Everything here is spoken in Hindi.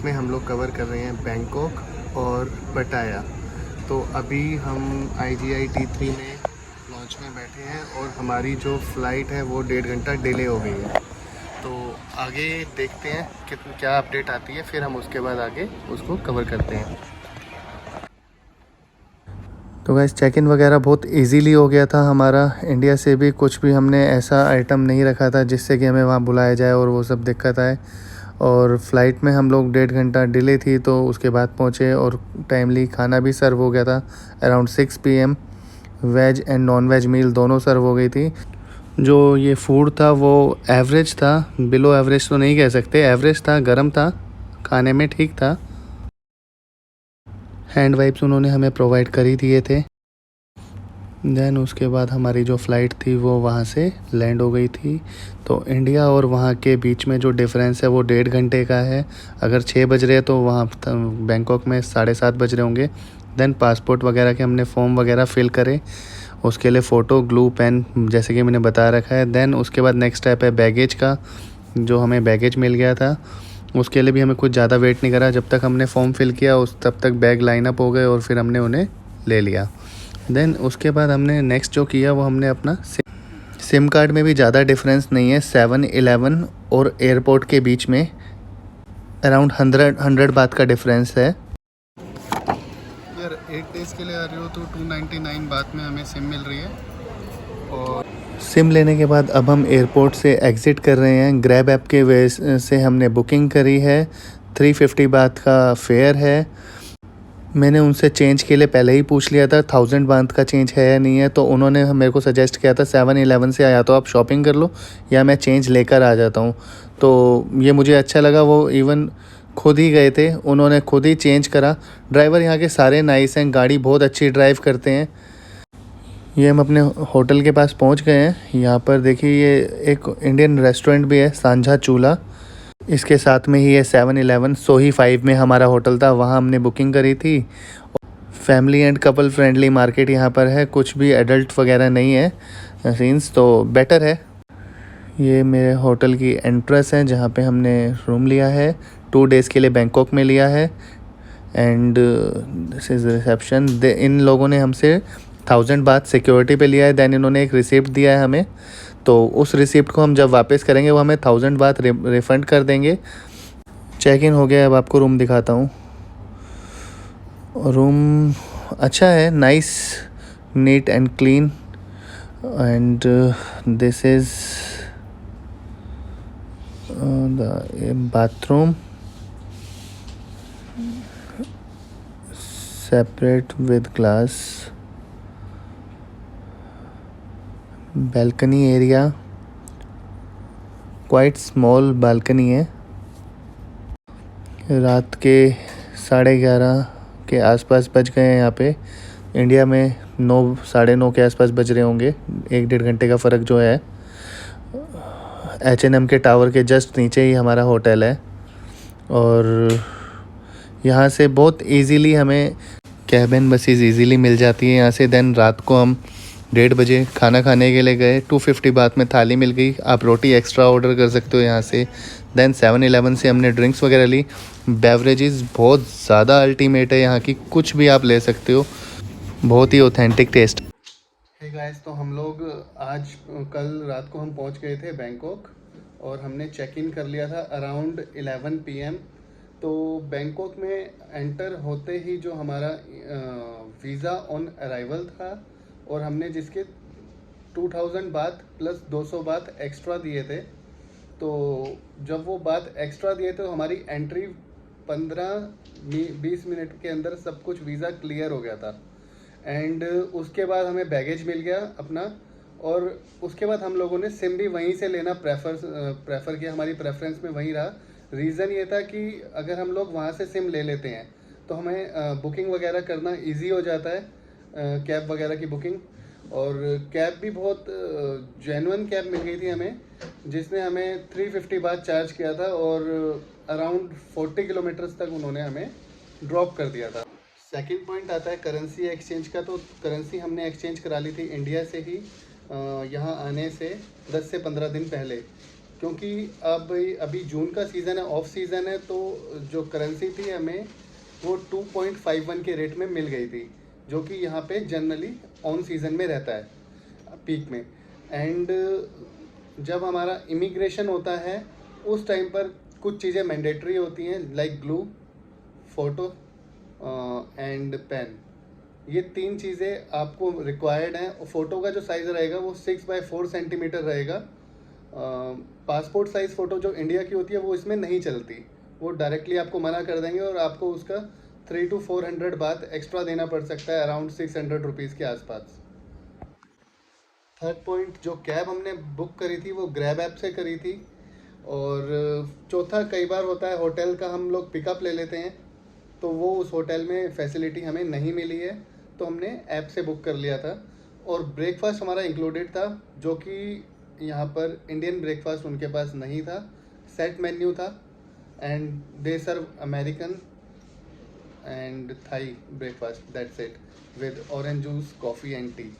जिसमें हम लोग कवर कर रहे हैं बैंकॉक और पटाया। तो अभी हम IGI T3 में लॉन्च में बैठे हैं और हमारी जो फ़्लाइट है वो 1.5 घंटा डिले हो गई है। तो आगे देखते हैं कि क्या अपडेट आती है, फिर हम उसके बाद आगे उसको कवर करते हैं। तो गाइस चेक इन वगैरह बहुत इजीली हो गया था हमारा। इंडिया से भी कुछ भी हमने ऐसा आइटम नहीं रखा था जिससे कि हमें वहाँ बुलाया जाए और वो सब दिक्कत आए। और फ़्लाइट में हम लोग 1.5 घंटा डिले थी, तो उसके बाद पहुँचे और टाइमली खाना भी सर्व हो गया था। Around 6 PM veg and non veg meal दोनों सर्व हो गई थी। जो ये फूड था वो एवरेज था, बिलो एवरेज तो नहीं कह सकते, एवरेज था, गर्म था, खाने में ठीक था। हैंड वाइप्स उन्होंने हमें प्रोवाइड कर ही दिए थे। देन उसके बाद हमारी जो फ़्लाइट थी वो वहाँ से लैंड हो गई थी। तो इंडिया और वहाँ के बीच में जो डिफरेंस है वो 1.5 घंटे का है। अगर 6 बज रहे हैं तो वहाँ बैंकॉक में 7:30 बज रहे होंगे। देन पासपोर्ट वगैरह के हमने फॉर्म वगैरह फिल करे, उसके लिए फ़ोटो, ग्लू पेन जैसे कि मैंने बता रखा है। देन उसके बाद नेक्स्ट स्टेप है बैगेज का। जो हमें बैगेज मिल गया था उसके लिए भी हमें कुछ ज़्यादा वेट नहीं करा। जब तक हमने फॉर्म फिल किया तब तक बैग लाइन अप हो गए और फिर हमने उन्हें ले लिया। देन उसके बाद हमने नेक्स्ट जो किया वो हमने अपना सिम कार्ड में भी ज़्यादा डिफरेंस नहीं है। 7-11 और एयरपोर्ट के बीच में अराउंड 100 बात का डिफरेंस है। यार 8 डेज़ के लिए आ रहे हो तो 299 बात में हमें सिम मिल रही है। और सिम लेने के बाद अब हम एयरपोर्ट से एग्ज़िट कर रहे हैं। ग्रैब ऐप के वजह से हमने बुकिंग करी है। 350 बात का फेयर है। मैंने उनसे चेंज के लिए पहले ही पूछ लिया था 1000 बात का चेंज है या नहीं है। तो उन्होंने मेरे को सजेस्ट किया था 7-11 से या तो आप शॉपिंग कर लो या मैं चेंज लेकर आ जाता हूँ। तो ये मुझे अच्छा लगा। वो इवन खुद ही गए थे, उन्होंने खुद ही चेंज करा। ड्राइवर यहाँ के सारे नाइस हैं, गाड़ी बहुत अच्छी ड्राइव करते हैं। ये हम अपने होटल के पास पहुँच गए हैं। यहाँ पर देखिए ये एक इंडियन रेस्टोरेंट भी है, सांझा चूल्हा। इसके साथ में ही है 7-11। सोही 5 में हमारा होटल था, वहाँ हमने बुकिंग करी थी। Family and couple friendly market यहाँ पर है, कुछ भी एडल्ट वगैरह नहीं है सीन्स, तो बेटर है। ये मेरे होटल की एंट्रेंस है जहाँ पे हमने रूम लिया है। 2 डेज़ के लिए बैंकॉक में लिया है। And this is reception. इन लोगों ने हमसे 1000 बात सिक्योरिटी पे लिया है। देन इन्होंने एक रिसिप्ट दिया है हमें, तो उस रिसिप्ट को हम जब वापस करेंगे वो हमें 1000 बात रिफ़ंड कर देंगे। चेक इन हो गया, अब आपको रूम दिखाता हूँ। रूम अच्छा है, nice, neat and clean. And this is the bathroom, separate with glass. Balcony area, quite small balcony है। रात के 11:30 के आसपास बज गए हैं यहाँ पे। इंडिया में 9, 9:30 के आसपास बज रहे होंगे। 1-1.5 घंटे का फ़र्क जो है। H&M के टावर के जस्ट नीचे ही हमारा होटल है और यहाँ से बहुत इजीली हमें कैबिन बसेस इजीली मिल जाती है यहाँ से। देन रात को हम 1:30 बजे खाना खाने के लिए गए। 250 बात में थाली मिल गई, आप रोटी एक्स्ट्रा ऑर्डर कर सकते हो यहाँ से। देन 7-11 से हमने ड्रिंक्स वगैरह ली। बेवरेजेस बहुत ज़्यादा अल्टीमेट है यहाँ की, कुछ भी आप ले सकते हो, बहुत ही ऑथेंटिक टेस्ट। हे गाइस, तो हम लोग कल रात को हम पहुँच गए थे बैंकॉक और हमने चेक इन कर लिया था अराउंड 11 PM। तो बैंकॉक में एंटर होते ही जो हमारा वीज़ा ऑन अराइवल था और हमने जिसके 2000 बात प्लस 200 बात एक्स्ट्रा दिए थे। तो जब वो बात एक्स्ट्रा दिए तो हमारी एंट्री 15-20 मिनट के अंदर सब कुछ वीज़ा क्लियर हो गया था। एंड उसके बाद हमें बैगेज मिल गया अपना। और उसके बाद हम लोगों ने सिम भी वहीं से लेना प्रेफर किया, हमारी प्रेफरेंस में वहीं रहा। रीज़न ये था कि अगर हम लोग वहाँ से सिम ले लेते हैं तो हमें बुकिंग वगैरह करना इजी हो जाता है, कैब वगैरह की बुकिंग। और कैब भी बहुत जेन्युइन कैब मिल गई थी हमें, जिसने हमें 350 बात चार्ज किया था और अराउंड 40 किलोमीटर्स तक उन्होंने हमें ड्रॉप कर दिया था। सेकंड पॉइंट आता है करेंसी एक्सचेंज का। तो करेंसी हमने एक्सचेंज करा ली थी इंडिया से ही यहाँ आने से 10 से 15 दिन पहले। क्योंकि अब अभी जून का सीज़न है, ऑफ सीज़न है, तो जो करेंसी थी हमें वो 2.51 के रेट में मिल गई थी, जो कि यहाँ पे जनरली ऑन सीज़न में रहता है पीक में। एंड जब हमारा इमिग्रेशन होता है उस टाइम पर कुछ चीज़ें मैंडेटरी होती हैं, like glue, photo and pen. ये 3 चीज़ें आपको रिक्वायर्ड हैं। फ़ोटो का जो साइज़ रहेगा वो 6x4 सेंटीमीटर रहेगा। पासपोर्ट साइज़ फ़ोटो जो इंडिया की होती है वो इसमें नहीं चलती, वो डायरेक्टली आपको मना कर देंगे और आपको उसका 300 to 400 बात एक्स्ट्रा देना पड़ सकता है, अराउंड 600 रुपीज़ के आसपास। थर्ड पॉइंट, जो कैब हमने बुक करी थी वो ग्रैब ऐप से करी थी। और चौथा, कई बार होता है होटल का हम लोग पिकअप ले लेते हैं, तो वो उस होटल में फैसिलिटी हमें नहीं मिली है, तो हमने ऐप से बुक कर लिया था। और ब्रेकफास्ट हमारा इंक्लूडेड था, जो कि यहाँ पर इंडियन ब्रेकफास्ट उनके पास नहीं था, सेट मेन्यू था। And they serve American and Thai breakfast, that's it, with orange juice, coffee and T.